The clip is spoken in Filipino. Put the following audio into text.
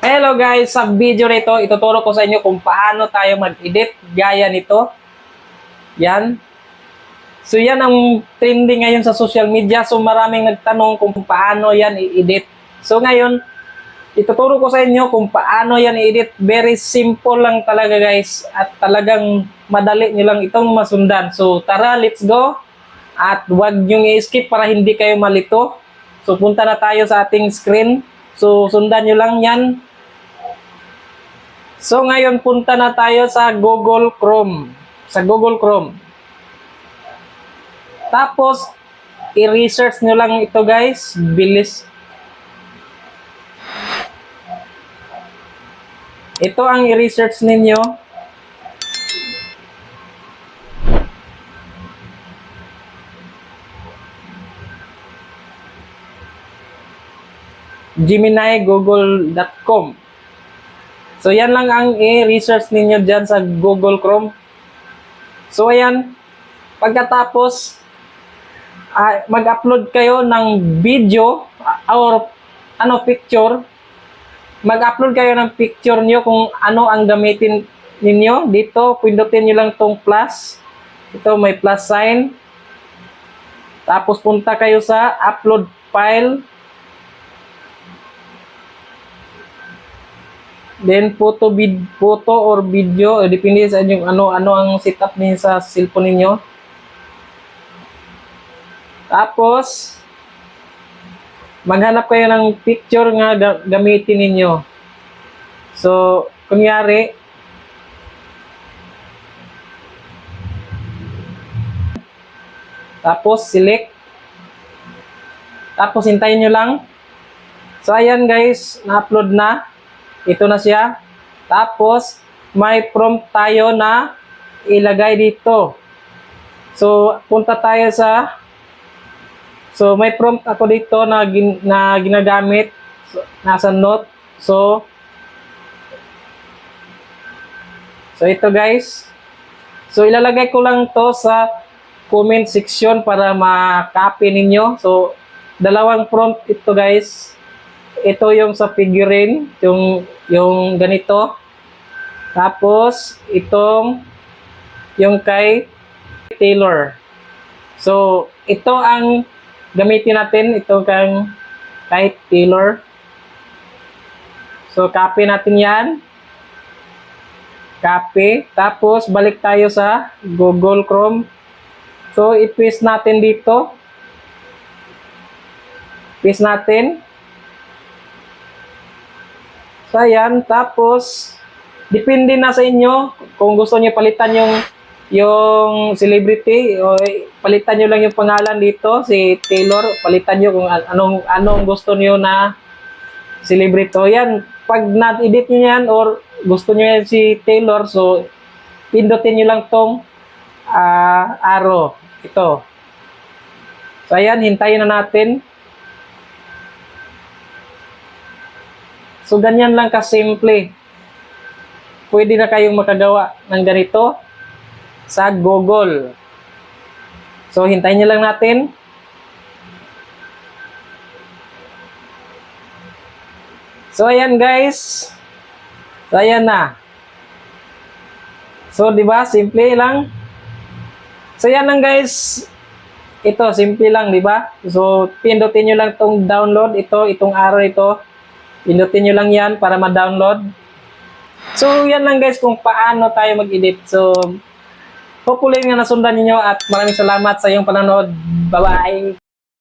Hello guys, sa video na ito, ituturo ko sa inyo kung paano tayo mag-edit gaya nito. Yan. So yan ang trending ngayon sa social media. So maraming nagtanong kung paano yan i-edit. So ngayon, ituturo ko sa inyo kung paano yan i-edit. Very simple lang talaga guys. At talagang madali nyo lang itong masundan. So tara, let's go. At huwag nyo i-skip para hindi kayo malito. So punta na tayo sa ating screen. So sundan nyo lang yan. So ngayon punta na tayo sa Google Chrome. Sa Google Chrome. Tapos i-research nyo lang ito guys. Bilis. Ito ang i-research ninyo. Gemini google.com. So, yan lang ang i-research ninyo dyan sa Google Chrome. So, ayan. Pagkatapos, mag-upload kayo ng video or picture. Mag-upload kayo ng picture nyo kung ano ang gamitin ninyo. Dito, pindutin nyo lang tong plus. Ito, may plus sign. Tapos, punta kayo sa upload file. Then photo or video, depende sa inyo ano ang setup niyo sa cellphone niyo. Tapos maghanap kayo ng picture nga gamitin ninyo. So, kunyari tapos select. Tapos hintayin nyo lang. So, ayan guys, na-upload na. Ito na siya. Tapos, may prompt tayo na ilagay dito. So, punta tayo sa... So, may prompt ako dito na ginagamit. So, nasa note. So, ito guys. So, ilalagay ko lang to sa comment section para ma-copy ninyo. So, dalawang prompt ito guys. Ito yung sa figurine, yung ganito. Tapos, itong yung kay Taylor. So, ito ang gamitin natin. Ito kay Taylor. So, copy natin yan. Copy. Tapos, balik tayo sa Google Chrome. So, i-paste natin dito. Paste natin. So, ayan. Tapos, depende na sa inyo kung gusto niyo palitan yung celebrity o palitan niyo lang yung pangalan dito, si Taylor. Palitan niyo kung anong gusto niyo na celebrity. O, yan. Pag na-edit niyo yan or gusto niyo yan si Taylor, so, pindutin niyo lang tong arrow. Ito. So, ayan. Hintayin na natin. So, ganyan lang kasimple. Pwede na kayong makagawa ng ganito sa Google. So, hintayin nyo lang natin. So, ayan guys. So, ayan na. So, di ba? Simple lang. So, ayan lang guys. Ito, simple lang, di ba? So, pindutin nyo lang itong download. Itong arrow ito. Pindutin nyo lang yan para ma-download. So, yan lang guys kung paano tayo mag-edit. So, hopefully nga nasundan niyo at maraming salamat sa iyong panonood. Bye-bye!